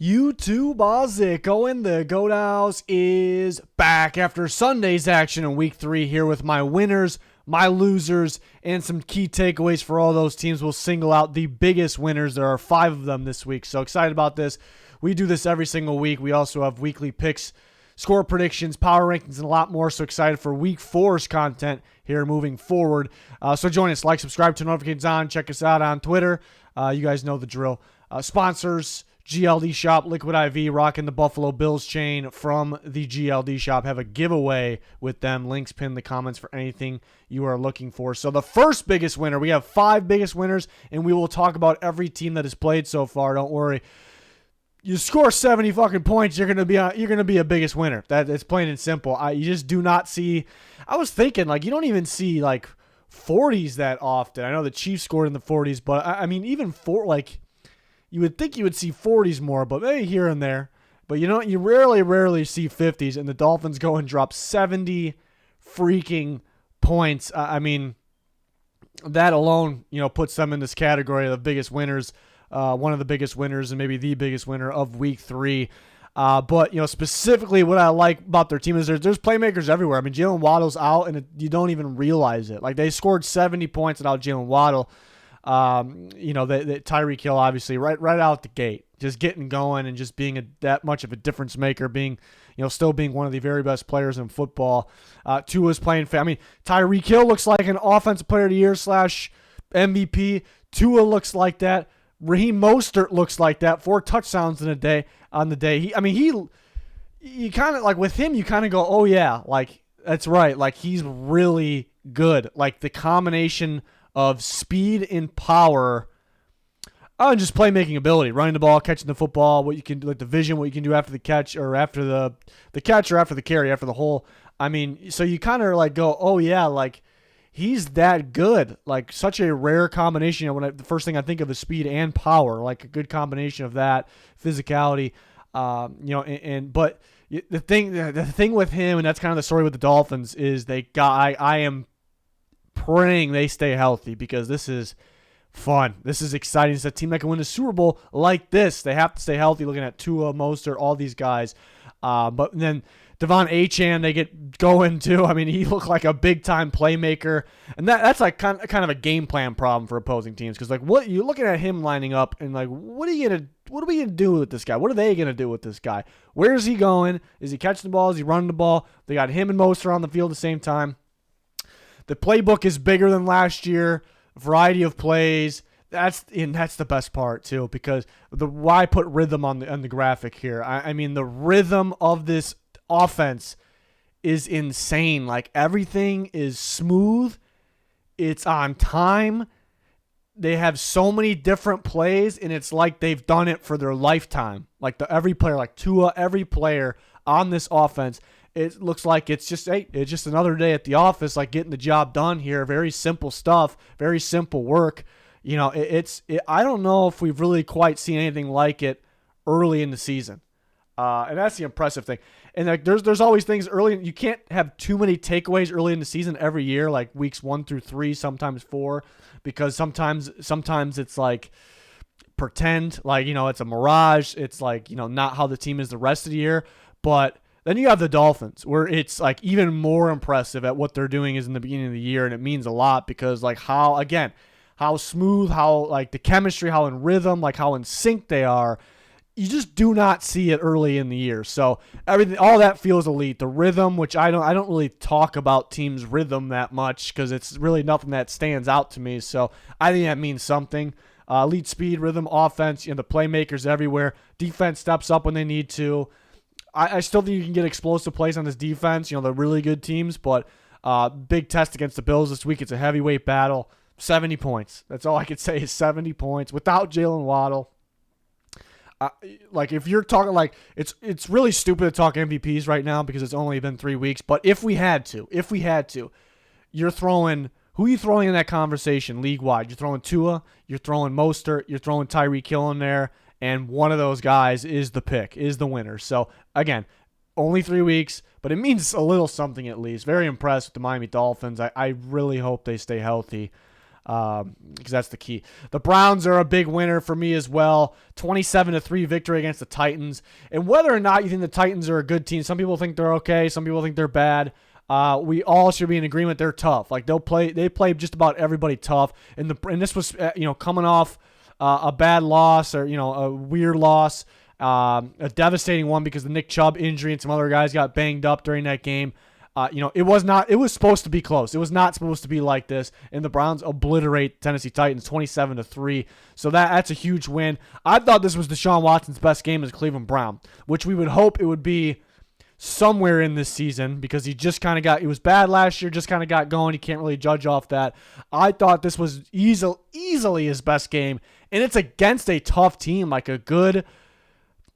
YouTube Oziko and the Goat House is back after Sunday's action in Week 3 here with my winners, my losers, and some key takeaways for all those teams. We'll single out the biggest winners. There are 5 of them this week, so excited about this. We do this every single week. We also have weekly picks, score predictions, power rankings, and a lot more. So excited for Week 4's content here moving forward. So join us, like, subscribe, turn notifications on, check us out on Twitter. You guys know the drill. Sponsors, GLD Shop, Liquid IV, rocking the Buffalo Bills chain from the GLD Shop. Have a giveaway with them. Links pinned in the comments for anything you are looking for. So the first biggest winner, we have 5 biggest winners, and we will talk about every team that has played so far. Don't worry. You score 70 fucking points, you're gonna be a biggest winner. It's plain and simple. You just do not see. I was thinking you don't even see 40s that often. I know the Chiefs scored in the 40s, but I mean even you would think you would see 40s more, but maybe here and there. But you rarely see 50s, and the Dolphins go and drop 70 freaking points. I mean, that alone, puts them in this category of the biggest winners, one of the biggest winners, and maybe the biggest winner of Week 3. But specifically what I like about their team is there's playmakers everywhere. I mean, Jalen Waddle's out, and you don't even realize it. They scored 70 points without Jalen Waddle. Tyreek Hill, obviously, right out the gate, just getting going and just being that much of a difference maker, being, still being one of the very best players in football. Tua's playing. Tyreek Hill looks like an offensive player of the year / MVP. Tua looks like that. Raheem Mostert looks like that. 4 touchdowns on the day. You kind of with him, you kind of go, oh yeah, that's right. He's really good. The combination of speed and power, and just playmaking ability, running the ball, catching the football, what you can do, the vision, what you can do after the catch or after the catch or after the carry, after the hole. I mean, so you kind of go, oh yeah, he's that good. Such a rare combination. The first thing I think of is speed and power, a good combination of that, physicality, but the thing with him, and that's kind of the story with the Dolphins, is I am praying they stay healthy, because this is fun. This is exciting. It's a team that can win a Super Bowl like this. They have to stay healthy, looking at Tua, Mostert, all these guys. But then Devon Achane, they get going too. I mean, he looked like a big-time playmaker. And that's kind of a game plan problem for opposing teams, because what you're looking at him lining up, and what are we gonna do with this guy? What are they gonna do with this guy? Where is he going? Is he catching the ball? Is he running the ball? They got him and Mostert on the field at the same time. The playbook is bigger than last year. Variety of plays. That's the best part too, because why I put rhythm on the graphic here. I mean, the rhythm of this offense is insane. Everything is smooth. It's on time. They have so many different plays, and it's they've done it for their lifetime. Every player, Tua, every player on this offense, it looks like it's just another day at the office, getting the job done here. Very simple stuff, very simple work. I don't know if we've really quite seen anything like it early in the season, and that's the impressive thing. And there's always things early. You can't have too many takeaways early in the season every year, weeks 1 through 3, sometimes 4, because sometimes it's pretend, it's a mirage. It's not how the team is the rest of the year, but then you have the Dolphins, where it's even more impressive at what they're doing is in the beginning of the year, and it means a lot, because how smooth, how the chemistry, how in rhythm, how in sync they are. You just do not see it early in the year. So all that feels elite. The rhythm, which I don't really talk about teams' rhythm that much, because it's really nothing that stands out to me. So I think that means something. Elite speed, rhythm, offense. The playmakers everywhere. Defense steps up when they need to. I still think you can get explosive plays on this defense. They're really good teams, but big test against the Bills this week. It's a heavyweight battle. 70 points. That's all I could say is 70 points without Jalen Waddle. If you're talking, it's really stupid to talk MVPs right now, because it's only been 3 weeks. But if we had to, who are you throwing in that conversation league wide? You're throwing Tua, you're throwing Mostert, you're throwing Tyreek Hill in there. And one of those guys is the winner. So, again, only 3 weeks, but it means a little something at least. Very impressed with the Miami Dolphins. I really hope they stay healthy. because that's the key. The Browns are a big winner for me as well. 27-3 victory against the Titans. And whether or not you think the Titans are a good team, some people think they're okay, some people think they're bad. We all should be in agreement they're tough. Like they play just about everybody tough. And this was coming off a bad loss or a weird loss, a devastating one because the Nick Chubb injury and some other guys got banged up during that game. It was supposed to be close. It was not supposed to be like this, and the Browns obliterate Tennessee Titans 27-3. So that's a huge win. I thought this was Deshaun Watson's best game as a Cleveland Brown, which we would hope it would be somewhere in this season because he was bad last year, just kind of got going. You can't really judge off that. I thought this was easily his best game, and it's against a tough team,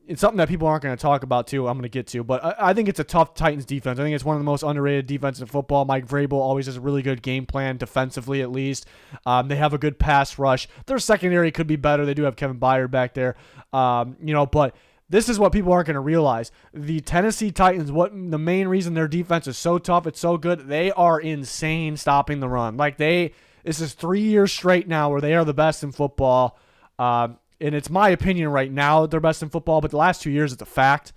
it's something that people aren't going to talk about, too, I'm going to get to. But I think it's a tough Titans defense. I think it's one of the most underrated defenses in football. Mike Vrabel always has a really good game plan, defensively at least. They have a good pass rush. Their secondary could be better. They do have Kevin Byard back there. But this is what people aren't going to realize. The Tennessee Titans, the main reason their defense is so tough, it's so good, they are insane stopping the run. This is 3 years straight now where they are the best in football. And it's my opinion right now they're best in football, but the last 2 years it's a fact.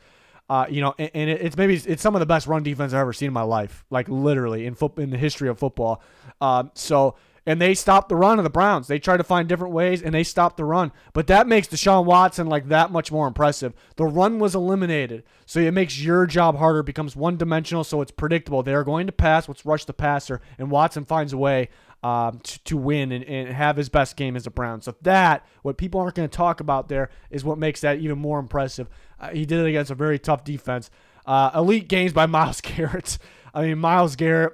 It's some of the best run defense I've ever seen in my life, like literally in the history of football. And they stopped the run of the Browns. They tried to find different ways, and they stopped the run. But that makes Deshaun Watson that much more impressive. The run was eliminated, so it makes your job harder. It becomes one-dimensional, so it's predictable. They are going to pass. Let's rush the passer, and Watson finds a way to win and have his best game as a Brown. So what people aren't going to talk about there is what makes that even more impressive. He did it against a very tough defense. Elite games by Myles Garrett. Myles Garrett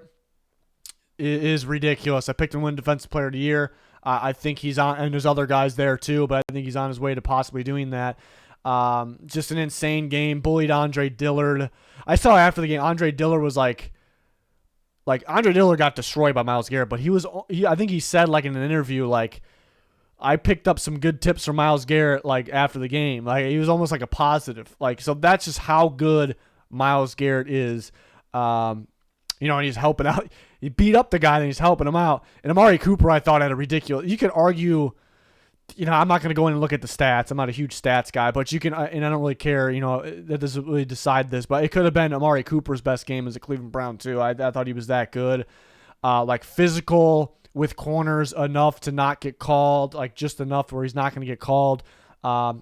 is ridiculous. I picked him to win Defensive Player of the Year. I think he's on, and there's other guys there too, but I think he's on his way to possibly doing that. Just an insane game. Bullied Andre Dillard. I saw after the game, Andre Dillard was like Andre Dillard got destroyed by Myles Garrett, but I think he said in an interview, I picked up some good tips from Myles Garrett after the game. He was almost like a positive. So that's just how good Myles Garrett is. And he's helping out. He beat up the guy and he's helping him out. And Amari Cooper, I thought, had a ridiculous. You could argue, I'm not going to go in and look at the stats. I'm not a huge stats guy, but you can, and I don't really care, that doesn't really decide this, but it could have been Amari Cooper's best game as a Cleveland Brown too. I thought he was that good. Physical with corners enough to not get called, just enough where he's not going to get called.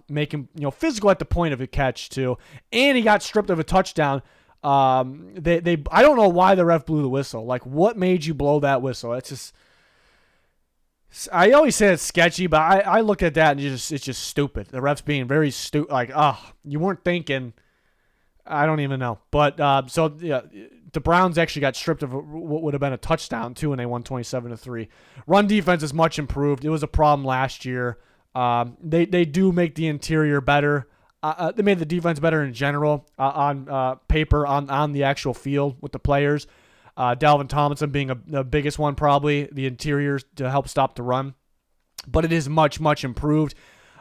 Make him, physical at the point of a catch too. And he got stripped of a touchdown. I don't know why the ref blew the whistle. What made you blow that whistle? It's just, I always say it's sketchy, but I look at that and it's just stupid. The refs being very stupid. You weren't thinking. I don't even know. But the Browns actually got stripped of what would have been a touchdown too, and they won 27-3. Run defense is much improved. It was a problem last year. They do make the interior better. They made the defense better in general on paper, on the actual field with the players. Dalvin Tomlinson being the biggest one, probably the interiors to help stop the run. But it is much, much improved.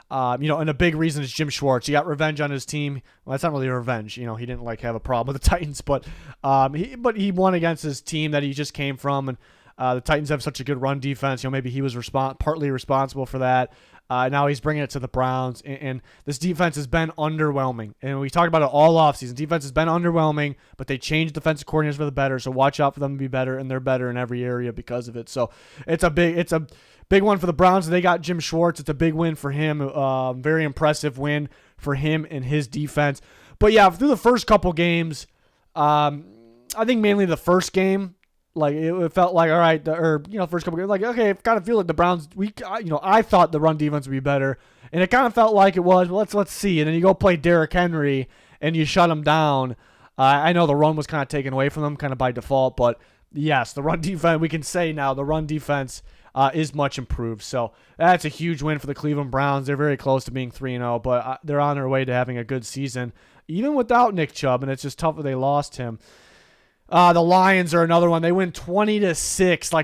And a big reason is Jim Schwartz. He got revenge on his team. Well, that's not really revenge. He didn't have a problem with the Titans, but he won against his team that he just came from, and the Titans have such a good run defense. Maybe he was partly responsible for that. Now he's bringing it to the Browns, and this defense has been underwhelming. And we talked about it all offseason. Defense has been underwhelming, but they changed defensive coordinators for the better. So watch out for them to be better, and they're better in every area because of it. So it's a big one for the Browns. They got Jim Schwartz. It's a big win for him. Very impressive win for him and his defense. But yeah, through the first couple games, I think mainly the first game. It felt like, all right, first couple games, okay, it kind of feel like the Browns, I thought the run defense would be better, and it kind of felt like it was, well, let's see, and then you go play Derrick Henry, and you shut him down. I know the run was kind of taken away from them, kind of by default, but yes, the run defense, we can say now, the run defense is much improved, so that's a huge win for the Cleveland Browns. They're very close to being 3-0, but they're on their way to having a good season, even without Nick Chubb, and it's just tough that they lost him. The Lions are another one. They win 20-6. I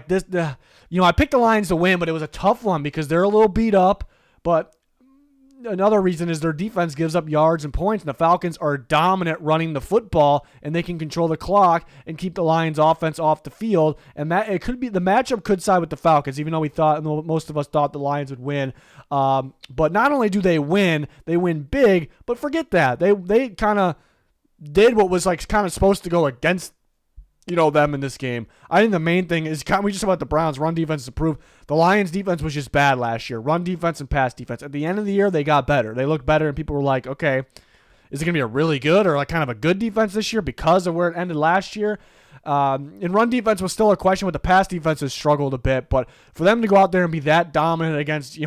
picked the Lions to win, but it was a tough one because they're a little beat up. But another reason is their defense gives up yards and points, and the Falcons are dominant running the football, and they can control the clock and keep the Lions offense off the field. And that it could be the matchup could side with the Falcons, even though most of us thought the Lions would win. But not only do they win big, but forget that. They kind of did what was like kind of supposed to go against them in this game. I think the main thing is we just about the Browns' run defense improved. The Lions' defense was just bad last year. Run defense and pass defense. At the end of the year, they got better. They looked better, and people were like, okay, is it going to be a really good or like kind of a good defense this year because of where it ended last year? And run defense was still a question, but the pass defense has struggled a bit. But for them to go out there and be that dominant against,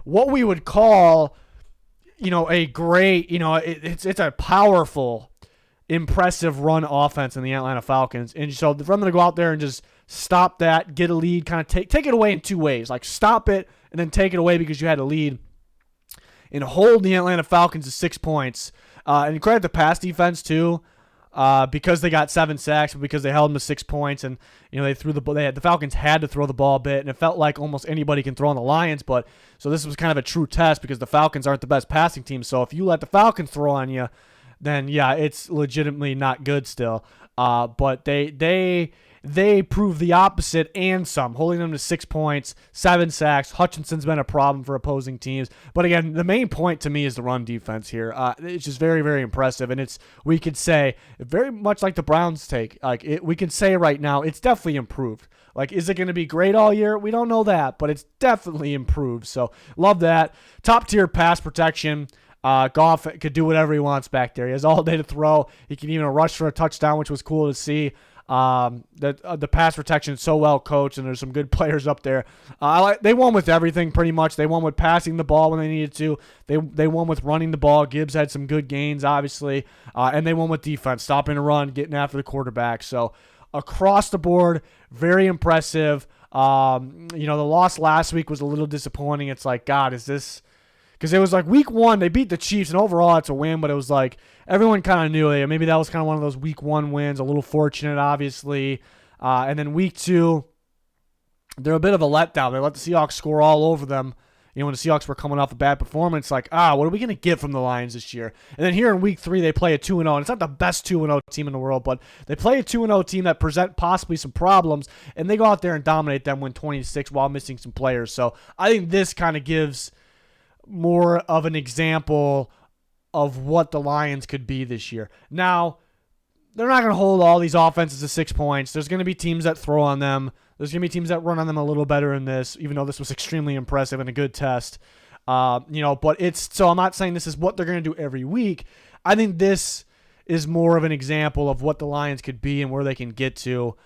what we would call, a great, it's a powerful, impressive run offense in the Atlanta Falcons. And so for them to go out there and just stop that, get a lead, kind of take it away in two ways. Like stop it and then take it away because you had a lead, and hold the Atlanta Falcons to 6 points. And credit the pass defense too, because they got 7 sacks, but because they held them to 6 points, and they threw the Falcons had to throw the ball a bit, and it felt like almost anybody can throw on the Lions. But so this was kind of a true test because the Falcons aren't the best passing team. So if you let the Falcons throw on you, then yeah, it's legitimately not good still. But they prove the opposite and some, holding them to 6 points, 7 sacks. Hutchinson's been a problem for opposing teams. But again, the main point to me is the run defense here. It's just very, very impressive. And we could say, very much like the Browns take, we can say right now, it's definitely improved. Like, is it going to be great all year? We don't know that, but it's definitely improved. So love that. Top tier pass protection. Goff could do whatever he wants back there. He has all day to throw. He can even rush for a touchdown, which was cool to see. The pass protection is so well coached, and there's some good players up there. They won with everything pretty much. They won with passing the ball when they needed to. They won with running the ball. Gibbs had some good gains, obviously, and they won with defense, stopping the run, getting after the quarterback. So across the board, very impressive. The loss last week was a little disappointing. It's like, God, is this? Because it was like week 1, they beat the Chiefs, and overall it's a win, but it was like everyone kind of knew it. Maybe that was kind of one of those week 1 wins, a little fortunate, obviously. And then week 2, they're a bit of a letdown. They let the Seahawks score all over them. When the Seahawks were coming off a bad performance, like, what are we going to get from the Lions this year? And then here in week 3, they play a 2-0, and it's not the best 2-0 team in the world, but they play a 2-0 team that present possibly some problems, and they go out there and dominate them, win 20-6 while missing some players. So I think this kind of gives more of an example of what the Lions could be this year. Now, they're not going to hold all these offenses to 6 points. There's going to be teams that throw on them. There's going to be teams that run on them a little better in this, even though this was extremely impressive and a good test. But so I'm not saying this is what they're going to do every week. I think this is more of an example of what the Lions could be and where they can get to.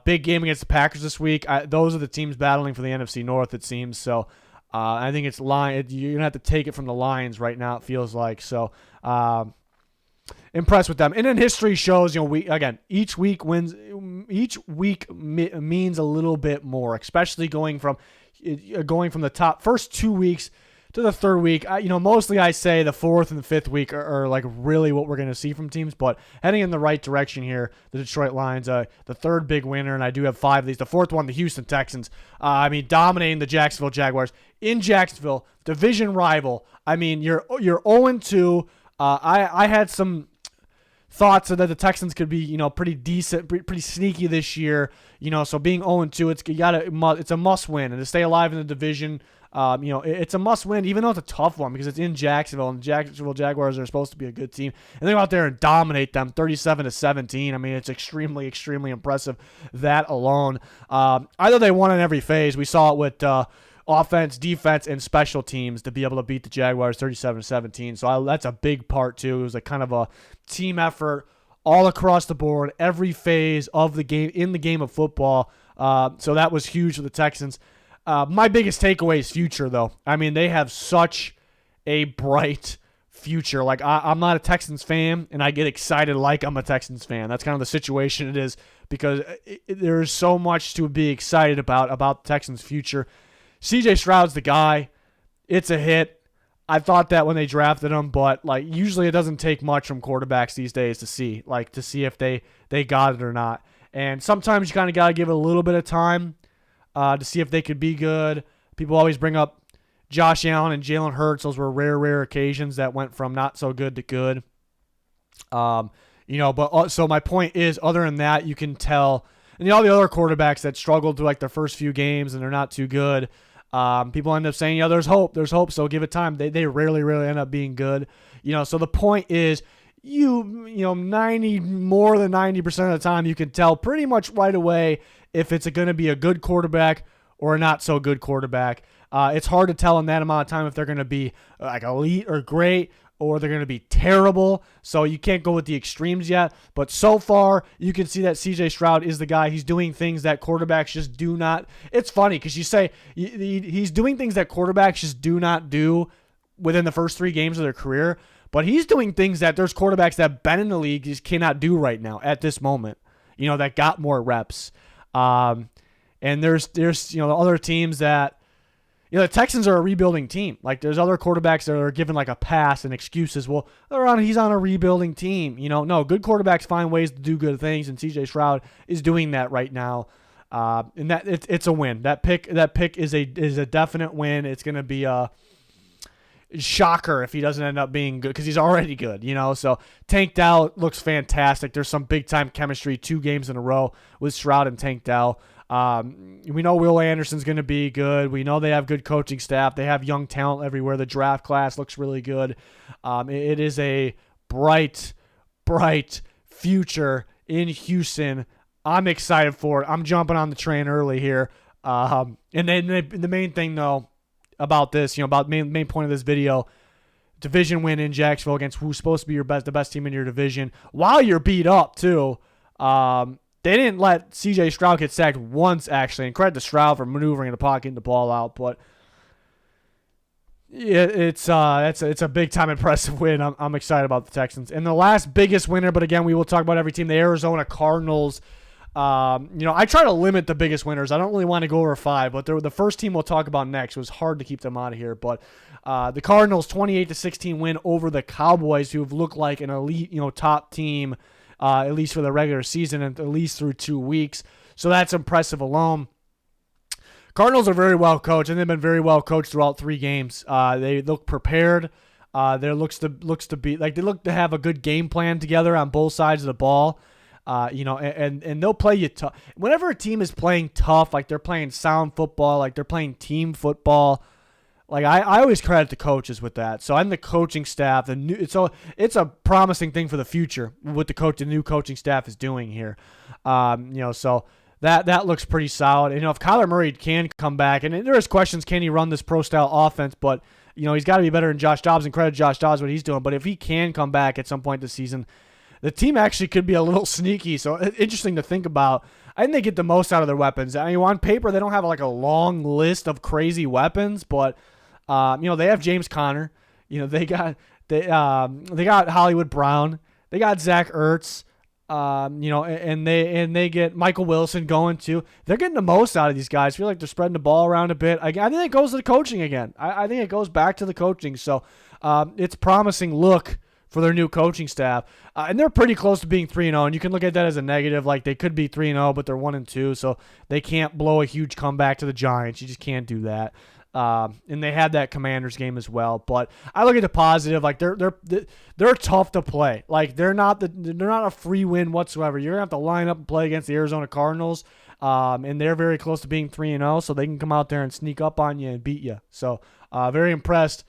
Big game against the Packers this week. Those are the teams battling for the NFC North, it seems. So I think it's you're going to have to take it from the Lions right now, it feels like. So impressed with them. And then history shows, each week means a little bit more, especially going from the top first 2 weeks to the third week. Mostly I say the fourth and the fifth week are like really what we're going to see from teams, but heading in the right direction here, the Detroit Lions, the third big winner, and I do have 5 of these. The fourth one, the Houston Texans, dominating the Jacksonville Jaguars in Jacksonville, division rival. You're 0-2. I had some thoughts that the Texans could be, pretty decent, pretty sneaky this year. So being 0-2, it's a must win, and to stay alive in the division, it's a must win, even though it's a tough one because it's in Jacksonville, and the Jacksonville Jaguars are supposed to be a good team, and they go out there and dominate them 37-17. It's extremely, extremely impressive, that alone. Either they won in every phase. We saw it with offense, defense, and special teams to be able to beat the Jaguars 37-17. So that's a big part too. It was kind of a team effort all across the board, every phase of the game, in the game of football. So that was huge for the Texans. My biggest takeaway is future, though. They have such a bright future. I'm not a Texans fan, and I get excited like I'm a Texans fan. That's kind of the situation it is, because there's so much to be excited about the Texans' future. CJ Stroud's the guy. It's a hit. I thought that when they drafted him, but usually it doesn't take much from quarterbacks these days to see if they got it or not. And sometimes you kind of got to give it a little bit of time to see if they could be good. People always bring up Josh Allen and Jalen Hurts, those were rare occasions that went from not so good to good. But so my point is, other than that, you can tell, and all the other quarterbacks that struggled through like their first few games and they're not too good. People end up saying, there's hope, so give it time. They rarely end up being good. So the point is, more than 90% of the time, you can tell pretty much right away if it's going to be a good quarterback or a not so good quarterback. It's hard to tell in that amount of time if they're going to be like elite or great, or they're going to be terrible. So you can't go with the extremes yet. But so far, you can see that C.J. Stroud is the guy. He's doing things that quarterbacks just do not. It's funny because you say he's doing things that quarterbacks just do not do within the first 3 games of their career. But he's doing things that there's quarterbacks that have been in the league just cannot do right now at this moment, that got more reps. And there's other teams that, the Texans are a rebuilding team. Like, there's other quarterbacks that are given like a pass and excuses. Well, he's on a rebuilding team. No, good quarterbacks find ways to do good things, and C.J. Stroud is doing that right now. And that it's a win. That pick is a definite win. It's going to be a shocker if he doesn't end up being good, because he's already good. So Tank Dell looks fantastic. There's some big time chemistry 2 games in a row with Stroud and Tank Dell. We know Will Anderson's going to be good. We know they have good coaching staff. They have young talent everywhere. The draft class looks really good. It is a bright future in Houston. I'm excited for it. I'm jumping on the train early here. And then the main thing, though, about this, about main point of this video, division win in Jacksonville against who's supposed to be the best team in your division, while you're beat up, too. They didn't let C.J. Stroud get sacked once, actually, and credit to Stroud for maneuvering in the pocket, getting the ball out. But it's a big time impressive win. I'm excited about the Texans. And the last biggest winner, but again, we will talk about every team, the Arizona Cardinals. I try to limit the biggest winners. I don't really want to go over 5, but the first team we'll talk about next. It was hard to keep them out of here, but the Cardinals 28-16 win over the Cowboys, who have looked like an elite, top team. At least for the regular season, and at least through 2 weeks. So that's impressive alone. Cardinals are very well coached, and they've been very well coached throughout 3 games. They look prepared. There looks to be like they look to have a good game plan together on both sides of the ball. And they'll play you tough. Whenever a team is playing tough, like they're playing sound football, like they're playing team football. Like I always credit the coaches with that. So I'm the coaching staff. It's a promising thing for the future what the new coaching staff is doing here. So that looks pretty solid. And, if Kyler Murray can come back, and there is questions, can he run this pro style offense? But he's got to be better than Josh Dobbs, and credit Josh Dobbs what he's doing. But if he can come back at some point this season, the team actually could be a little sneaky. So interesting to think about. I think they get the most out of their weapons. On paper they don't have like a long list of crazy weapons, but. They have James Conner. They got Hollywood Brown. They got Zach Ertz. And they get Michael Wilson going too. They're getting the most out of these guys. I feel like they're spreading the ball around a bit. I think it goes to the coaching again. I think it goes back to the coaching. So it's a promising look for their new coaching staff. And they're pretty close to being 3-0. And you can look at that as a negative. Like they could be 3-0, but they're 1-2. So they can't blow a huge comeback to the Giants. You just can't do that. And they had that Commanders game as well, but I look at the positive. Like they're tough to play. Like they're not a free win whatsoever. You're gonna have to line up and play against the Arizona Cardinals, and they're very close to being 3-0, so they can come out there and sneak up on you and beat you. So very impressed.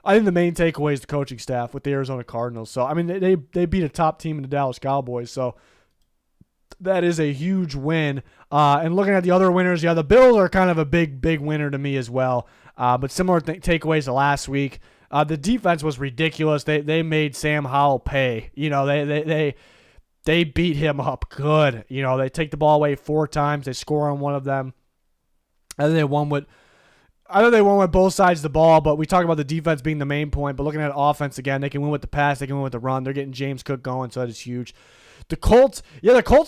I think the main takeaway is the coaching staff with the Arizona Cardinals. So they beat a top team in the Dallas Cowboys. So that is a huge win. And looking at the other winners, the Bills are kind of a big winner to me as well. But similar takeaways to last week. The defense was ridiculous. They made Sam Howell pay. They beat him up good. They take the ball away 4 times. They score on one of them. I think they won with both sides of the ball, but we talk about the defense being the main point. But looking at offense again, they can win with the pass, they can win with the run. They're getting James Cook going, so that is huge. The Colts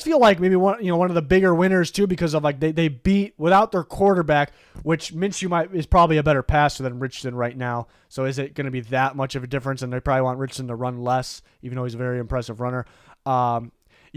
feel like maybe one of the bigger winners too, because of like they beat without their quarterback, which Minshew is probably a better passer than Richardson right now. So is it going to be that much of a difference? And they probably want Richardson to run less, even though he's a very impressive runner.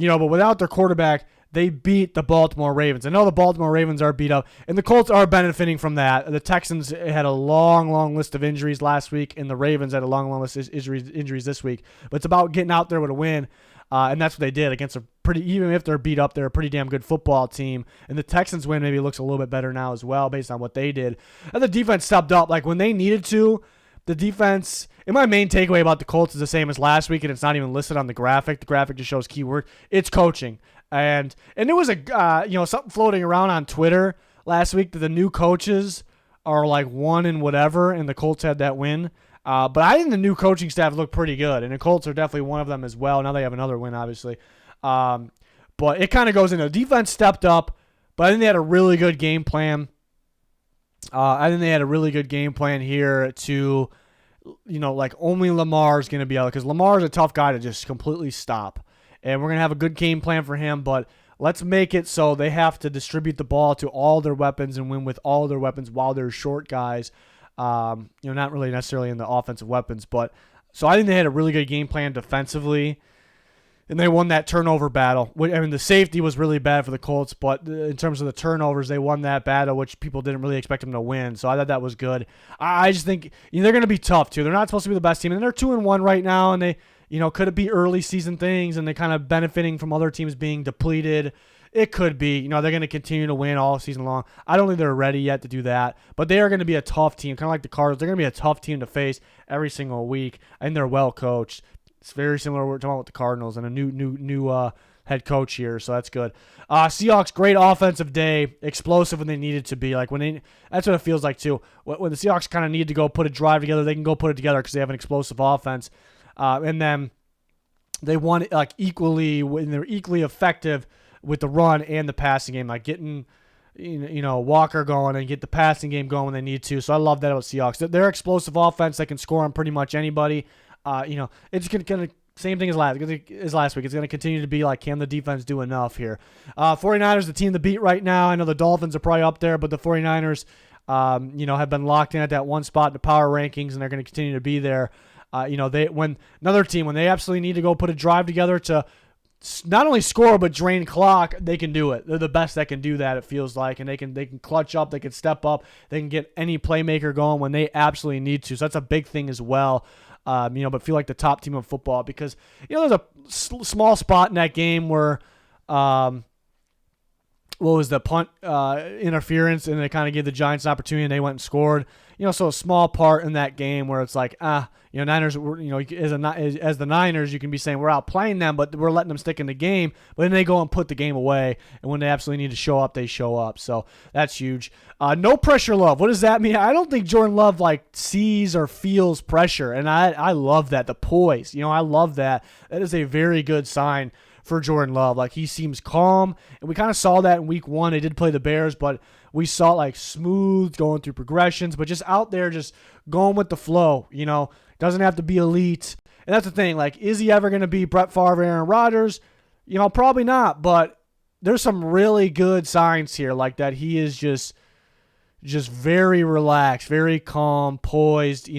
but without their quarterback, they beat the Baltimore Ravens. I know the Baltimore Ravens are beat up, and the Colts are benefiting from that. The Texans had a long list of injuries last week, and the Ravens had a long list of injuries this week. But it's about getting out there with a win, and that's what they did against even if they're beat up, they're a pretty damn good football team. And the Texans win maybe looks a little bit better now as well based on what they did. And the defense stepped up like when they needed to. The defense, and my main takeaway about the Colts is the same as last week, and it's not even listed on the graphic. The graphic just shows keyword. It's coaching. And there was something floating around on Twitter last week that the new coaches are like one and whatever, and the Colts had that win. But I think the new coaching staff looked pretty good, and the Colts are definitely one of them as well. Now they have another win, obviously. But it kind of goes into the defense stepped up, but I think they had a really good game plan. I think they had a really good game plan here to, like only Lamar's going to be out because Lamar's a tough guy to just completely stop. And we're going to have a good game plan for him, but let's make it so they have to distribute the ball to all their weapons and win with all their weapons while they're short guys. Not really necessarily in the offensive weapons, but so I think they had a really good game plan defensively. And they won that turnover battle. I mean, the safety was really bad for the Colts, but in terms of the turnovers, they won that battle, which people didn't really expect them to win. So I thought that was good. I just think they're going to be tough, too. They're not supposed to be the best team, and they're 2-1 right now, and they, could it be early season things, and they're kind of benefiting from other teams being depleted. It could be. They're going to continue to win all season long. I don't think they're ready yet to do that, but they are going to be a tough team, kind of like the Cardinals. They're going to be a tough team to face every single week, and they're well coached. It's very similar to what we're talking about with the Cardinals and a new head coach here, so that's good. Seahawks, great offensive day, explosive when they needed to be. That's what it feels like too. When the Seahawks kind of need to go put a drive together, they can go put it together because they have an explosive offense. And then they won equally when they're equally effective with the run and the passing game, like getting Walker going and get the passing game going when they need to. So I love that about Seahawks. They're explosive offense. They can score on pretty much anybody. It's going to same thing as last week. It's going to continue to be like, can the defense do enough here? 49ers, the team to beat right now. I know the Dolphins are probably up there, but the 49ers, have been locked in at that one spot in the power rankings, and they're going to continue to be there. When they absolutely need to go put a drive together to not only score but drain clock, they can do it. They're the best that can do that, it feels like, and they can clutch up, they can step up, they can get any playmaker going when they absolutely need to. So that's a big thing as well. But feel like the top team of football because, there's a small spot in that game where, what was the punt interference, and they kind of gave the Giants an opportunity and they went and scored. So a small part in that game where it's like, Niners, as the Niners, you can be saying we're outplaying them, but we're letting them stick in the game. But then they go and put the game away, and when they absolutely need to show up, they show up. So that's huge. No pressure love. What does that mean? I don't think Jordan Love sees or feels pressure, and I love that. The poise, I love that. That is a very good sign for Jordan Love. He seems calm, and we kind of saw that in week 1. They did play the Bears, but we saw smooth going through progressions, but just out there just going with the flow, doesn't have to be elite. And that's the thing, is he ever going to be Brett Favre, Aaron Rodgers? Probably not, but there's some really good signs here that he is just very relaxed, very calm, poised,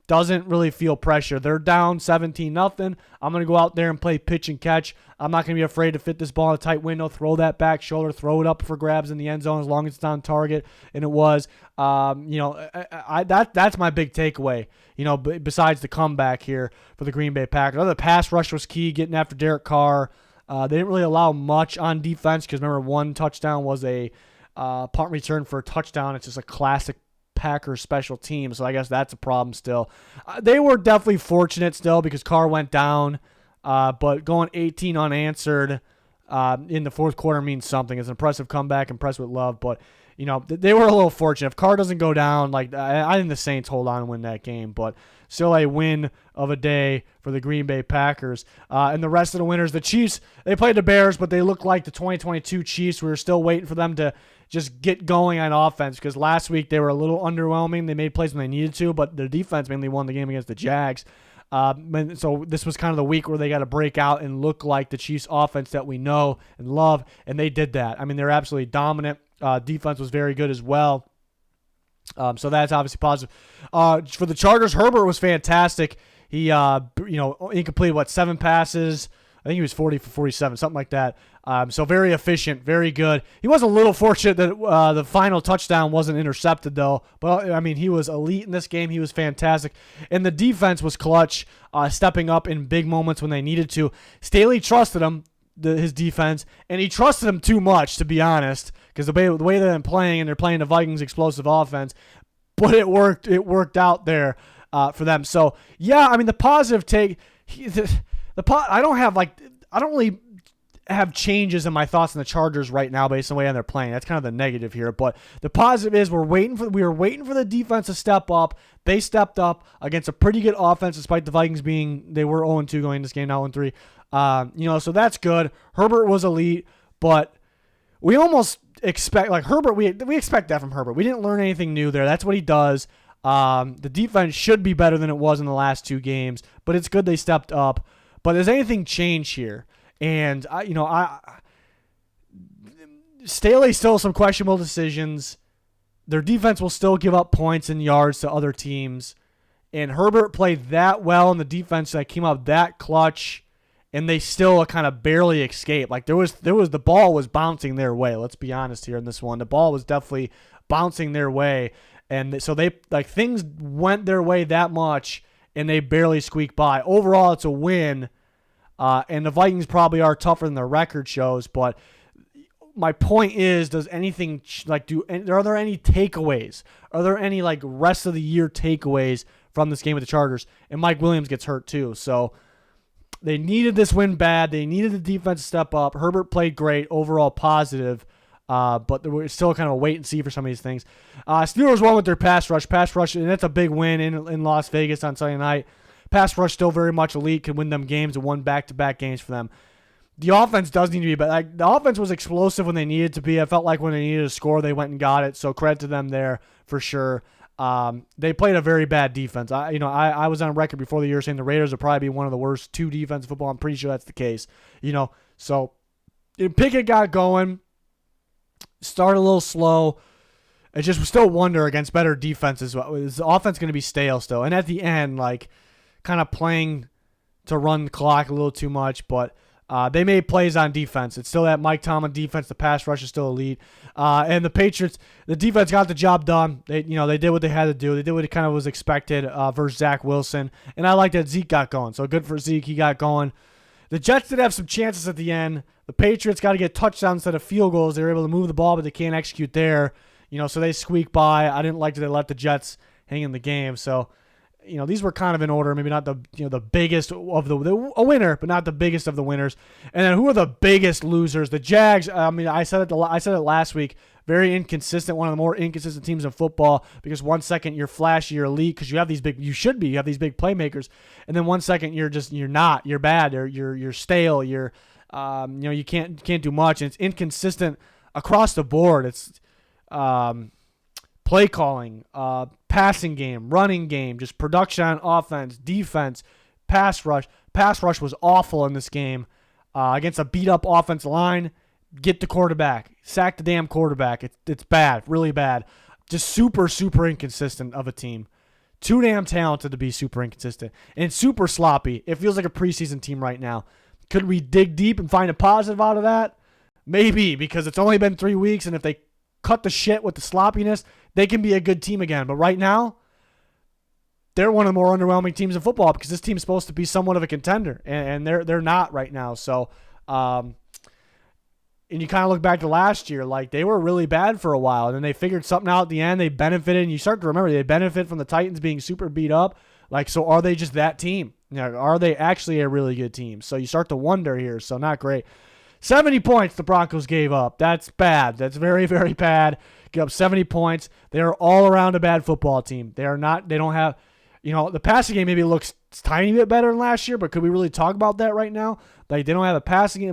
doesn't really feel pressure. They're down 17-0. I'm going to go out there and play pitch and catch. I'm not going to be afraid to fit this ball in a tight window, throw that back shoulder, throw it up for grabs in the end zone as long as it's on target. And it was, that's my big takeaway, besides the comeback here for the Green Bay Packers. The pass rush was key, getting after Derek Carr. They didn't really allow much on defense because remember, one touchdown was a punt return for a touchdown. It's just a classic Packers special team, so I guess that's a problem still. They were definitely fortunate still because Carr went down, but going 18 unanswered in the fourth quarter means something. It's an impressive comeback, impressed with Love, but they were a little fortunate. If Carr doesn't go down, I think the Saints hold on and win that game, but still a win of a day for the Green Bay Packers. And the rest of the winners, the Chiefs, they played the Bears, but they look like the 2022 Chiefs. We were still waiting for them to just get going on offense because last week they were a little underwhelming. They made plays when they needed to, but their defense mainly won the game against the Jags. So this was kind of the week where they got to break out and look like the Chiefs offense that we know and love, and they did that. I mean, they're absolutely dominant. Defense was very good as well. So that's obviously positive. For the Chargers, Herbert was fantastic. He, incompleted, 7 passes, I think he was 40 for 47, something like that. So very efficient, very good. He was a little fortunate that the final touchdown wasn't intercepted, though. But, I mean, he was elite in this game. He was fantastic. And the defense was clutch, stepping up in big moments when they needed to. Staley trusted him, his defense, and he trusted him too much, to be honest, because the way they've been playing, and they're playing the Vikings' explosive offense. But it worked. It worked out there for them. So, yeah, I mean, the positive take – I don't really have changes in my thoughts on the Chargers right now based on the way they're playing. That's kind of the negative here. But the positive is we were waiting for the defense to step up. They stepped up against a pretty good offense, despite the Vikings they were 0-2 going into this game, now 0-3. So that's good. Herbert was elite, but we almost expect, like Herbert, we expect that from Herbert. We didn't learn anything new there. That's what he does. The defense should be better than it was in the last 2 games, but it's good they stepped up. But does anything change here? And Staley still some questionable decisions. Their defense will still give up points and yards to other teams. And Herbert played that well in the defense that came up that clutch, and they still kind of barely escaped. Like there was the ball was bouncing their way. Let's be honest here in this one. The ball was definitely bouncing their way. And so things went their way that much, and they barely squeaked by. Overall, it's a win, and the Vikings probably are tougher than their record shows. But my point is, does anything are there any takeaways? Are there any rest of the year takeaways from this game with the Chargers? And Mike Williams gets hurt too, so they needed this win bad. They needed the defense to step up. Herbert played great, overall positive. But there was still kind of a wait and see for some of these things. Steelers won with their pass rush, and that's a big win in Las Vegas on Sunday night. Pass rush still very much elite, could win them games and won back-to-back games for them. The offense does need to be better. The offense was explosive when they needed to be. I felt like when they needed a score, they went and got it. So credit to them there for sure. They played a very bad defense. I was on record before the year saying the Raiders would probably be one of the worst 2 defensive football. I'm pretty sure that's the case. So Pickett got going. Start a little slow. It just still wonder against better defenses. Is the offense going to be stale still? And at the end, kind of playing to run the clock a little too much. But they made plays on defense. It's still that Mike Tomlin defense. The pass rush is still elite. And the Patriots, the defense got the job done. They did what they had to do. They did what it kind of was expected versus Zach Wilson. And I like that Zeke got going. So good for Zeke. He got going. The Jets did have some chances at the end. The Patriots got to get touchdowns instead of field goals. They were able to move the ball, but they can't execute there. So they squeak by. I didn't like that they let the Jets hang in the game. So, these were kind of in order. Maybe not the biggest of a winner, but not the biggest of the winners. And then who are the biggest losers? The Jags. I said it last week. Very inconsistent. One of the more inconsistent teams in football, because 1 second you're flashy, you're elite because you have these big playmakers, and then 1 second you're not. You're bad. You're stale. You can't do much, and it's inconsistent across the board. It's play calling, passing game, running game, just production on offense, defense, pass rush. Pass rush was awful in this game against a beat up offensive line. Get the quarterback. Sack the damn quarterback. It's bad, really bad. Just super, super inconsistent of a team. Too damn talented to be super inconsistent. And super sloppy. It feels like a preseason team right now. Could we dig deep and find a positive out of that? Maybe, because it's only been 3 weeks, and if they cut the shit with the sloppiness, they can be a good team again. But right now, they're one of the more underwhelming teams in football because this team's supposed to be somewhat of a contender, and they're not right now. So, and you kind of look back to last year, they were really bad for a while, and then they figured something out at the end. They benefited, and you start to remember they benefit from the Titans being super beat up. So are they just that team? Are they actually a really good team? So you start to wonder here. So not great. 70 points the Broncos gave up. That's bad. That's very, very bad. Give up 70 points. They are all around a bad football team. They don't have, the passing game maybe looks tiny bit better than last year, but could we really talk about that right now? They don't have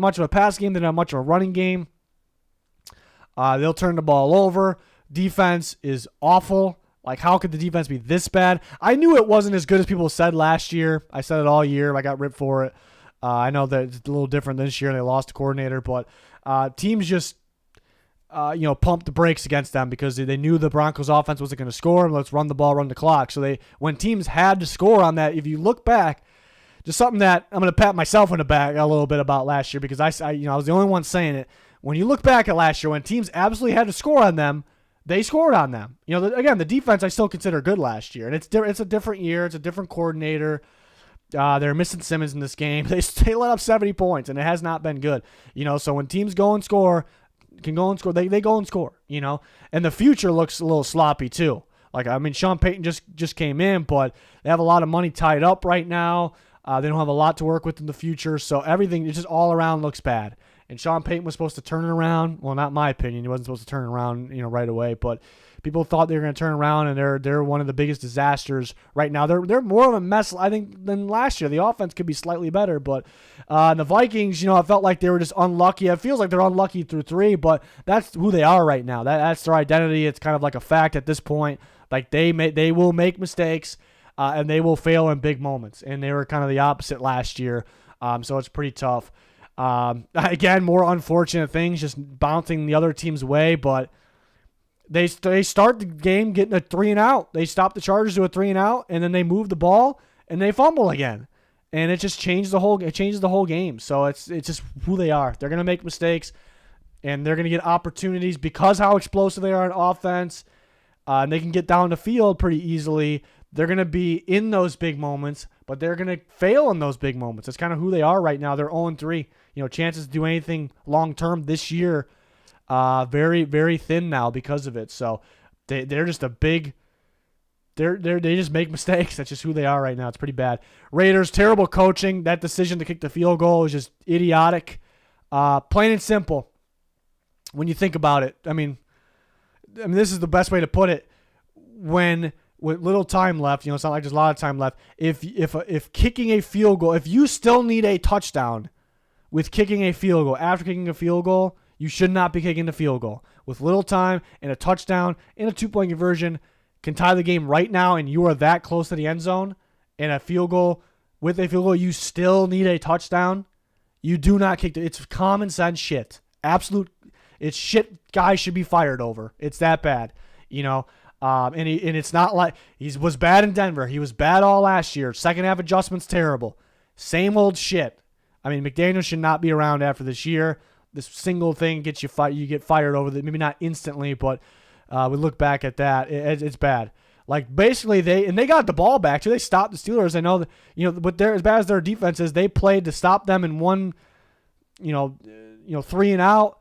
much of a passing game. They don't have much of a running game. They'll turn the ball over. Defense is awful. How could the defense be this bad? I knew it wasn't as good as people said last year. I said it all year. I got ripped for it. I know that it's a little different this year. They lost a coordinator, but teams just, pumped the brakes against them because they knew the Broncos offense wasn't going to score, and let's run the ball, run the clock. So when teams had to score on that, if you look back, just something that I'm going to pat myself on the back a little bit about last year, because I was the only one saying it. When you look back at last year, when teams absolutely had to score on them, they scored on them. Again, the defense I still consider good last year, and it's a different year. It's a different coordinator. They're missing Simmons in this game. They let up 70 points, and it has not been good. So when teams go and score, they go and score. And the future looks a little sloppy too. Sean Payton just came in, but they have a lot of money tied up right now. They don't have a lot to work with in the future, so everything just all around looks bad. And Sean Payton was supposed to turn it around. Well, not my opinion. He wasn't supposed to turn it around, right away. But people thought they were going to turn around, and they're one of the biggest disasters right now. They're more of a mess, I think, than last year. The offense could be slightly better, but the Vikings, I felt like they were just unlucky. It feels like they're unlucky through 3, but that's who they are right now. That's their identity. It's kind of like a fact at this point. Like they will make mistakes, and they will fail in big moments. And they were kind of the opposite last year, so it's pretty tough. Again, more unfortunate things, just bouncing the other team's way, but they start the game getting a 3-and-out. They stop the Chargers to a 3-and-out, and then they move the ball and they fumble again, and it just changes the whole game. So it's just who they are. They're gonna make mistakes, and they're gonna get opportunities because how explosive they are on offense, and they can get down the field pretty easily. They're going to be in those big moments, but they're going to fail in those big moments. That's kind of who they are right now. They're 0-3. Chances to do anything long-term this year, very, very thin now because of it. So they're just they just make mistakes. That's just who they are right now. It's pretty bad. Raiders, terrible coaching. That decision to kick the field goal is just idiotic. Plain and simple. When you think about it, I mean, this is the best way to put it. With little time left, it's not like there's a lot of time left. If kicking a field goal, if you still need a touchdown with kicking a field goal, after kicking a field goal, you should not be kicking the field goal. With little time and a touchdown and a 2-point conversion can tie the game right now, and you are that close to the end zone, and with a field goal, you still need a touchdown. You do not kick it's common sense shit. It's shit guys should be fired over. It's that bad, and it's not like he was bad in Denver. He was bad all last year. Second half adjustments terrible. Same old shit. McDaniel should not be around after this year. This single thing gets you fired. You get fired over that. Maybe not instantly, but we look back at that. It's bad. Basically they got the ball back too. They stopped the Steelers. I know that but they're as bad as their defense is. They played to stop them in one, 3-and-out,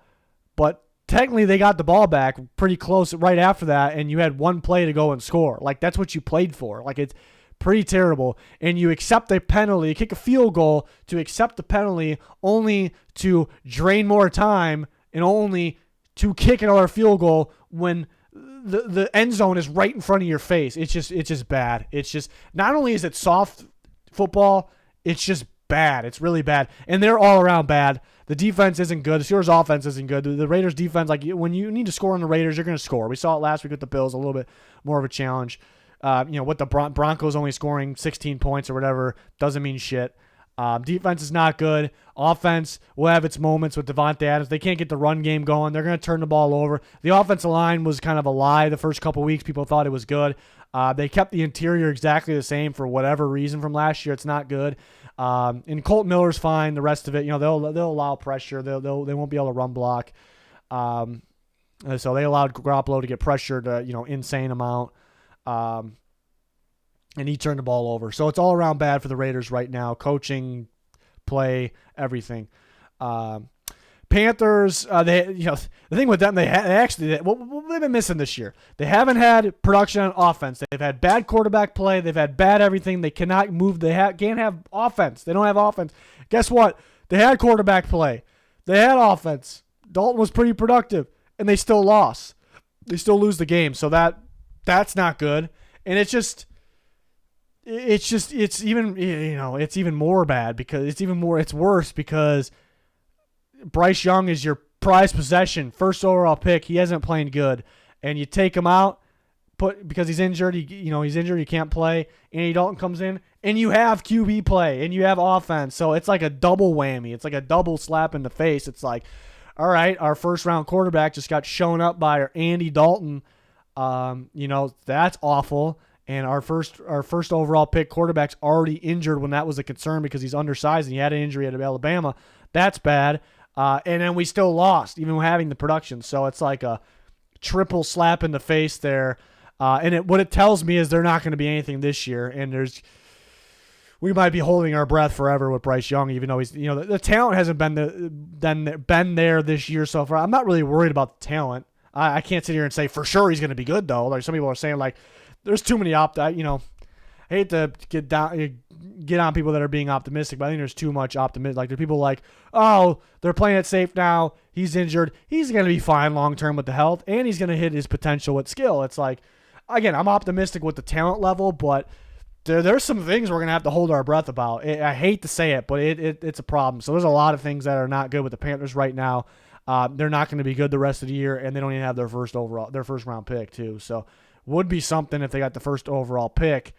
but technically, they got the ball back pretty close right after that, and you had one play to go and score. That's what you played for. It's pretty terrible. And you accept a penalty, you kick a field goal to accept the penalty only to drain more time and only to kick another field goal when the end zone is right in front of your face. It's just bad. It's just, not only is it soft football, it's just bad. It's really bad. And they're all around bad. The defense isn't good. The Steelers' offense isn't good. The Raiders' defense, when you need to score on the Raiders, you're going to score. We saw it last week with the Bills, a little bit more of a challenge. With the Broncos only scoring 16 points or whatever, doesn't mean shit. Defense is not good. Offense will have its moments with Devontae Adams. They can't get the run game going. They're going to turn the ball over. The offensive line was kind of a lie the first couple weeks. People thought it was good. They kept the interior exactly the same for whatever reason from last year. It's not good. And Colt Miller's fine. The rest of it, they'll allow pressure. They won't be able to run block. So they allowed Garoppolo to get pressured, insane amount. And he turned the ball over. So it's all around bad for the Raiders right now. Coaching, play, everything. Panthers, the thing with them, what they've been missing this year. They haven't had production on offense. They've had bad quarterback play. They've had bad everything. They cannot move. They can't have offense. They don't have offense. Guess what? They had quarterback play. They had offense. Dalton was pretty productive, and they still lost. They still lose the game. So that's not good. And it's even more bad because it's worse because Bryce Young is your prized possession, first overall pick. He hasn't played good, and you take him out, because he's injured. He's injured. He can't play. Andy Dalton comes in, and you have QB play, and you have offense. So it's like a double whammy. It's like a double slap in the face. It's like, all right, our first round quarterback just got shown up by Andy Dalton. That's awful. And our first overall pick quarterback's already injured when that was a concern because he's undersized and he had an injury at Alabama. That's bad. And then we still lost, even having the production. So it's like a triple slap in the face there. And what it tells me is they're not going to be anything this year. And we might be holding our breath forever with Bryce Young, even though he's, the talent hasn't been there this year so far. I'm not really worried about the talent. I can't sit here and say for sure he's going to be good though. Like some people are saying, like there's too many I hate to get on people that are being optimistic, but I think there's too much optimism. Like there are people like, oh, they're playing it safe now. He's injured. He's going to be fine long term with the health, and he's going to hit his potential with skill. It's like, again, I'm optimistic with the talent level, but there's some things we're going to have to hold our breath about. I hate to say it, but it's a problem. So there's a lot of things that are not good with the Panthers right now. They're not going to be good the rest of the year, and they don't even have their first round pick too. So would be something if they got the first overall pick,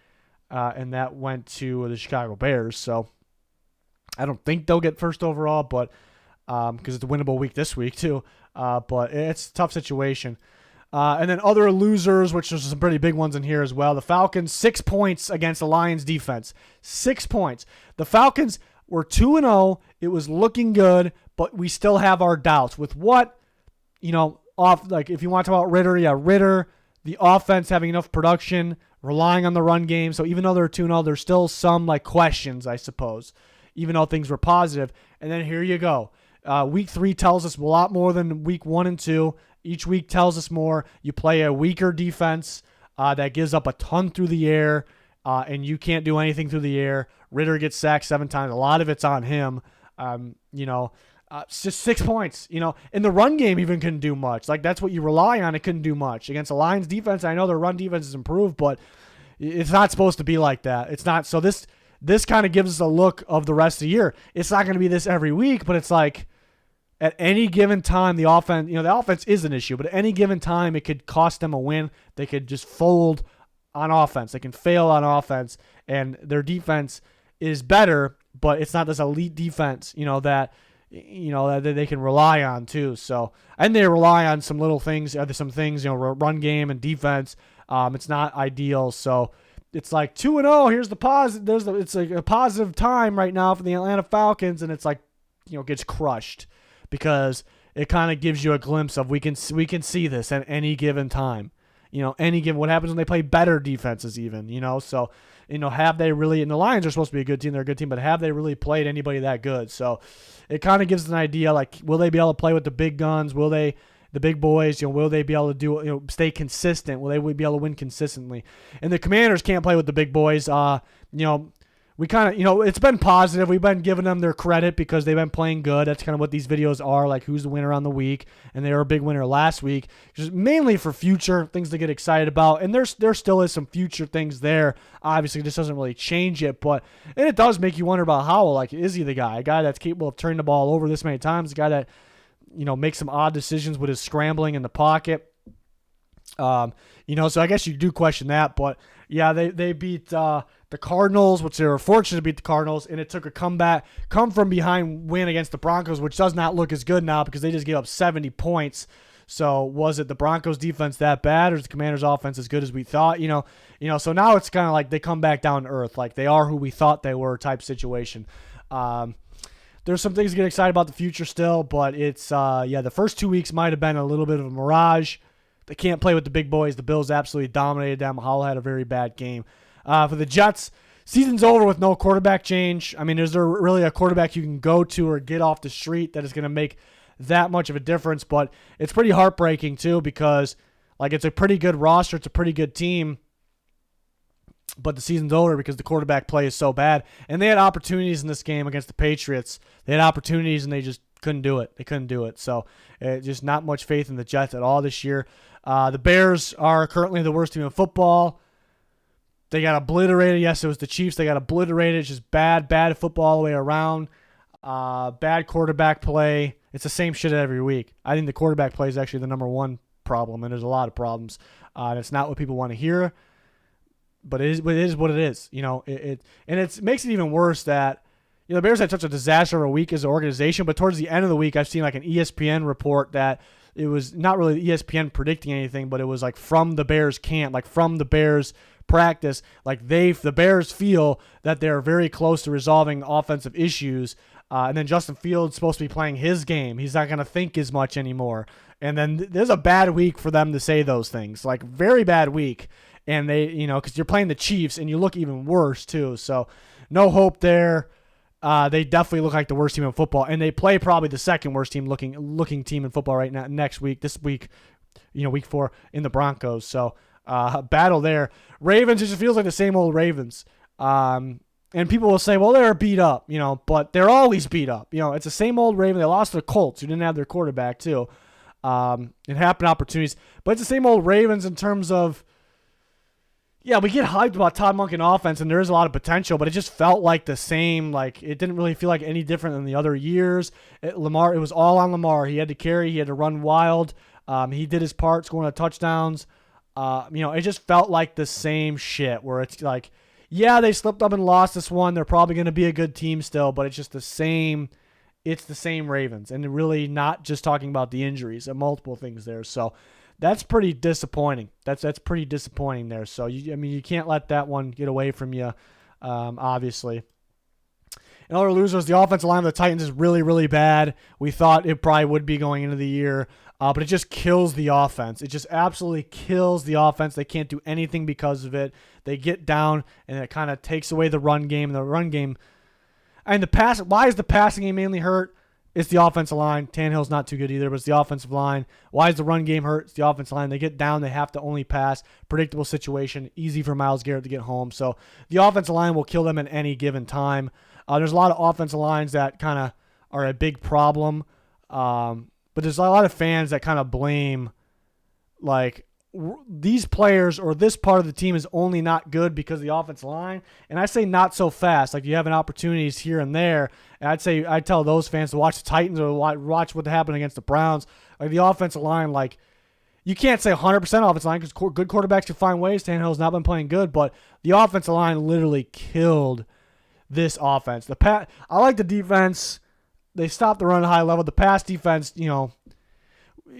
and that went to the Chicago Bears. So I don't think they'll get first overall, but because it's a winnable week this week too. But it's a tough situation. And then other losers, which there's some pretty big ones in here as well. The Falcons, 6 points against the Lions defense. 6 points. The Falcons were 2-0. It was looking good, but we still have our doubts. With what, if you want to talk about Ritter, the offense having enough production, relying on the run game. So even though they're 2-0, there's still some questions, I suppose, even though things were positive. And then here you go. Week 3 tells us a lot more than week 1 and 2. Each week tells us more. You play a weaker defense that gives up a ton through the air, and you can't do anything through the air. Ritter gets sacked 7 times. A lot of it's on him. It's just 6 points. And the run game even couldn't do much. Like, that's what you rely on. It couldn't do much. Against the Lions defense, I know their run defense has improved, but it's not supposed to be like that. It's not. So this kind of gives us a look of the rest of the year. It's not going to be this every week, but it's like, at any given time, the offense is an issue, but at any given time, it could cost them a win. They could just fold on offense. They can fail on offense, and their defense is better, but it's not this elite defense, that they can rely on too. So, and they rely on some little things, some things, run game and defense. It's not ideal. So it's like 2-0. Here's the positive. It's like a positive time right now for the Atlanta Falcons, and it's like, gets crushed. Because it kind of gives you a glimpse of we can see this at any given time, what happens when they play better defenses even, so have they really, and the Lions are supposed to be a good team, they're a good team, but have they really played anybody that good? So it kind of gives an idea, like, will they be able to play with the big guns? Will they, the big boys, will they be able to do, stay consistent? Will they be able to win consistently? And the Commanders can't play with the big boys. We kind of, it's been positive. We've been giving them their credit because they've been playing good. That's kind of what these videos are, like who's the winner on the week. And they were a big winner last week, just mainly for future things to get excited about. And there still is some future things there. Obviously, this doesn't really change it, and it does make you wonder about Howell. Like, is he the guy? A guy that's capable of turning the ball over this many times? A guy that, makes some odd decisions with his scrambling in the pocket? So I guess you do question that. But, yeah, they beat the Cardinals, which they were fortunate to beat the Cardinals, and it took a come from behind win against the Broncos, which does not look as good now because they just gave up 70 points. So was it the Broncos defense that bad, or is the Commanders offense as good as we thought? So now it's kind of like they come back down to earth, like they are who we thought they were type situation. There's some things to get excited about the future still, but it's the first 2 weeks might have been a little bit of a mirage. They can't play with the big boys. The Bills absolutely dominated them. Howell had a very bad game. For the Jets, season's over with no quarterback change. I mean, is there really a quarterback you can go to or get off the street that is going to make that much of a difference? But it's pretty heartbreaking, too, because it's a pretty good roster. It's a pretty good team. But the season's over because the quarterback play is so bad. And they had opportunities in this game against the Patriots. They had opportunities, and they just couldn't do it. They couldn't do it. So just not much faith in the Jets at all this year. The Bears are currently the worst team in football. They got obliterated. Yes, it was the Chiefs. They got obliterated. It's just bad football all the way around. Bad quarterback play. It's the same shit every week. I think the quarterback play is actually the number one problem, and there's a lot of problems. And it's not what people want to hear, but it is what it is. It makes it even worse that the Bears had such a disaster of a week as an organization, but towards the end of the week, I've seen an ESPN report that it was not really ESPN predicting anything, but it was from the Bears camp, from the Bears practice, like the Bears feel that they're very close to resolving offensive issues. And then Justin Fields is supposed to be playing his game. He's not going to think as much anymore. And then there's a bad week for them to say those things, like very bad week. And they, because you're playing the Chiefs and you look even worse too. So no hope there. They definitely look like the worst team in football, and they play probably the second worst team looking team in football right now. This week, week 4 in the Broncos. So battle there. Ravens, it just feels like the same old Ravens. And people will say, well, they're beat up, but they're always beat up. It's the same old Raven. They lost to the Colts, who didn't have their quarterback too. It happened opportunities, but it's the same old Ravens in terms of, yeah, we get hyped about Todd Monken offense, and there is a lot of potential, but it just felt like the same. Like, it didn't really feel like any different than the other years. It was all on Lamar. He had to carry. He had to run wild. He did his part, scoring the touchdowns. It just felt like the same shit where it's like, yeah, they slipped up and lost this one. They're probably going to be a good team still, but it's just the same. It's the same Ravens, and really not just talking about the injuries and multiple things there. So that's pretty disappointing. That's pretty disappointing there. So you can't let that one get away from you, obviously. And other losers, the offensive line of the Titans is really, really bad. We thought it probably would be going into the year, but it just kills the offense. It just absolutely kills the offense. They can't do anything because of it. They get down, and it kind of takes away the run game. The run game, and why is the passing game mainly hurt? It's the offensive line. Tannehill's not too good either, but it's the offensive line. Why is the run game hurt? It's the offensive line. They get down. They have to only pass. Predictable situation. Easy for Myles Garrett to get home. So the offensive line will kill them at any given time. There's a lot of offensive lines that kind of are a big problem. But there's a lot of fans that kind of blame, like, these players or this part of the team is only not good because of the offensive line. And I say not so fast. Like, you have an opportunities here and there. And I'd tell those fans to watch the Titans or watch what happened against the Browns. Like, the offensive line, like, you can't say 100% offensive line because good quarterbacks can find ways. Tannehill's not been playing good, but the offensive line literally killed this offense. I like the defense. They stopped the run at a high level. The pass defense, it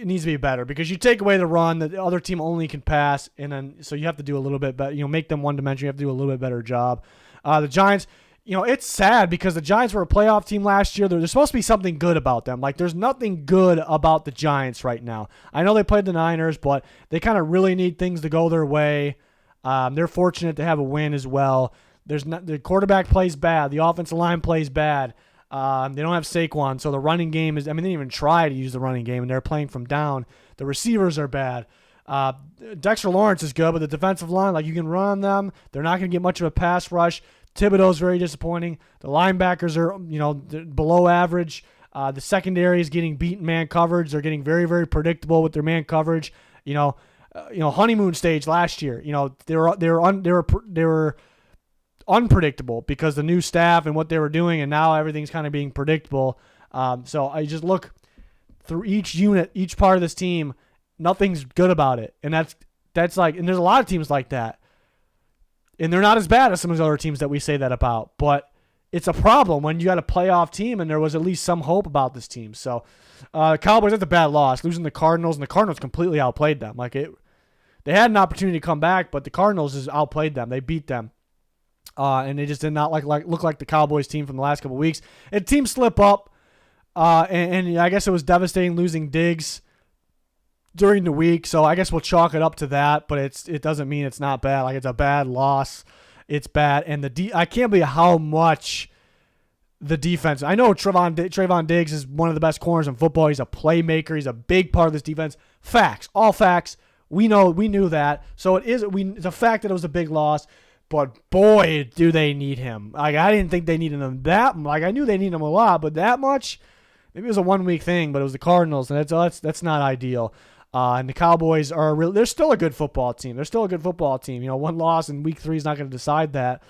needs to be better because you take away the run, the other team only can pass, and then so you have to do a little bit better. Make them one-dimensional. You have to do a little bit better job. The Giants, it's sad because the Giants were a playoff team last year. There's supposed to be something good about them. Like, there's nothing good about the Giants right now. I know they played the Niners, but they kind of really need things to go their way. They're fortunate to have a win as well. The quarterback plays bad. The offensive line plays bad. They don't have Saquon, so the running game they didn't even try to use the running game, and they're playing from down. The receivers are bad. Dexter Lawrence is good, but the defensive line, like, you can run on them. They're not going to get much of a pass rush. Thibodeau's very disappointing. The linebackers are, below average. The secondary is getting beaten man coverage. They're getting very, very predictable with their man coverage. Honeymoon stage last year. They were unpredictable because the new staff and what they were doing, and now everything's kind of being predictable. So I just look through each unit, each part of this team, nothing's good about it. And that's like, and there's a lot of teams like that. And they're not as bad as some of those other teams that we say that about. But it's a problem when you got a playoff team and there was at least some hope about this team. So Cowboys, that's a bad loss. Losing the Cardinals, and the Cardinals completely outplayed them. They had an opportunity to come back, but the Cardinals just outplayed them. They beat them. And they just did not look like the Cowboys team from the last couple of weeks. And teams slip up, and I guess it was devastating losing Diggs during the week. So I guess we'll chalk it up to that, but it doesn't mean it's not bad. Like, it's a bad loss. It's bad, and I can't believe how much the defense. I know Trayvon Diggs is one of the best corners in football. He's a playmaker. He's a big part of this defense. Facts, all facts. We knew that. So it's a fact that it was a big loss. But boy, do they need him. Like, I didn't think they needed him that much. Like, I knew they needed him a lot, but that much? Maybe it was a 1 week thing, but it was the Cardinals, and that's not ideal. And the Cowboys they're still a good football team. They're still a good football team. One loss in week 3 is not going to decide that.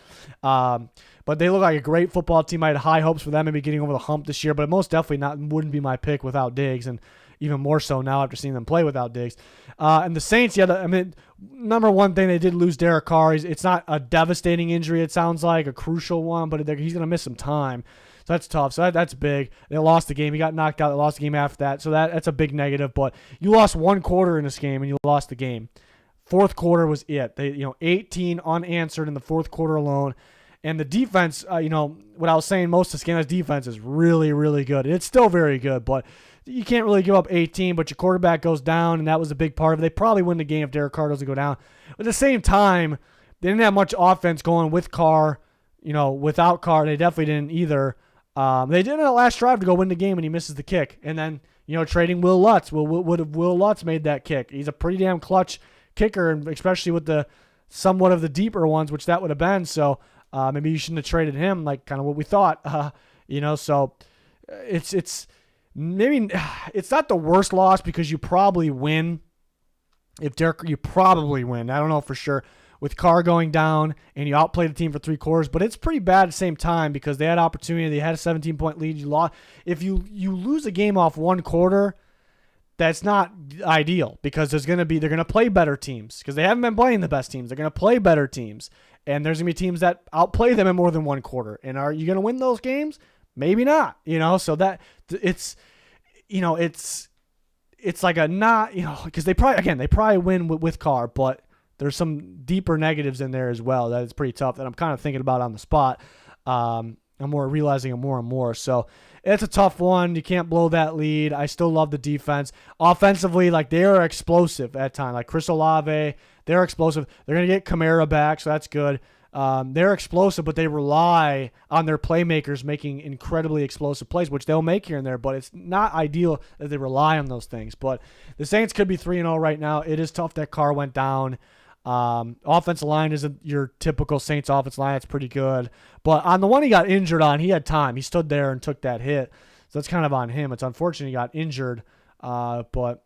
But they look like a great football team. I had high hopes for them maybe getting over the hump this year, but most definitely wouldn't be my pick without Diggs, and even more so now after seeing them play without Diggs. And the Saints, number one thing, they did lose Derek Carr. It's not a devastating injury, it sounds like, a crucial one, but he's going to miss some time. So that's tough. So that's big. They lost the game. He got knocked out. They lost the game after that. So that's a big negative. But you lost one quarter in this game, and you lost the game. Fourth quarter was it. They 18 unanswered in the fourth quarter alone. And the defense, what I was saying, most of Scandinavia's defense is really, really good. It's still very good, but you can't really give up 18, but your quarterback goes down, and that was a big part of it. They probably win the game if Derek Carr doesn't go down. But at the same time, they didn't have much offense going with Carr. Without Carr, they definitely didn't either. They did in that last drive to go win the game, and he misses the kick. And then, trading Will Lutz. Would have Will Lutz made that kick? He's a pretty damn clutch kicker, and especially with the somewhat of the deeper ones, which that would have been. So maybe you shouldn't have traded him, like kind of what we thought. So it's maybe it's not the worst loss because you probably win. You probably win. I don't know for sure with Carr going down and you outplay the team for 3 quarters, but it's pretty bad at the same time because they had opportunity. They had a 17-point lead. You lost. If you lose a game off 1 quarter, that's not ideal because they're going to play better teams because they haven't been playing the best teams. They're going to play better teams, and there's going to be teams that outplay them in more than 1 quarter. And are you going to win those games? Maybe not. So that it's like a not, because they probably win with Carr, but there's some deeper negatives in there as well that it's pretty tough that I'm kind of thinking about on the spot. I'm realizing it more and more. So it's a tough one. You can't blow that lead. I still love the defense. Offensively, they are explosive at times. Like Chris Olave, they're explosive. They're going to get Kamara back, so that's good. They're explosive, but they rely on their playmakers making incredibly explosive plays, which they'll make here and there, but it's not ideal that they rely on those things. But the Saints could be 3-0 right now. It is tough that Carr went down. Offensive line isn't your typical Saints offensive line. It's pretty good. But on the one he got injured on, he had time. He stood there and took that hit. So that's kind of on him. It's unfortunate he got injured, but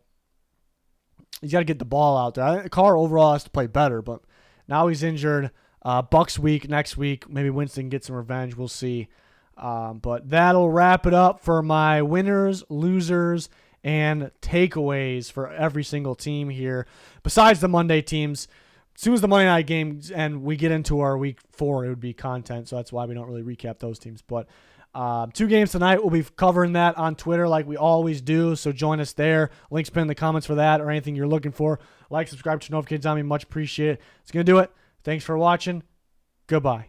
he's got to get the ball out there. I think Carr overall has to play better, but now he's injured. Bucks week next week. Maybe Winston gets some revenge. We'll see. But that'll wrap it up for my winners, losers, and takeaways for every single team here. Besides the Monday teams, as soon as the Monday night games and we get into our week 4, it would be content. So that's why we don't really recap those teams. But 2 games tonight. We'll be covering that on Twitter like we always do. So join us there. Links pinned in the comments for that or anything you're looking for. Like, subscribe to notifications on me. Much appreciated. It's going to do it. Thanks for watching. Goodbye.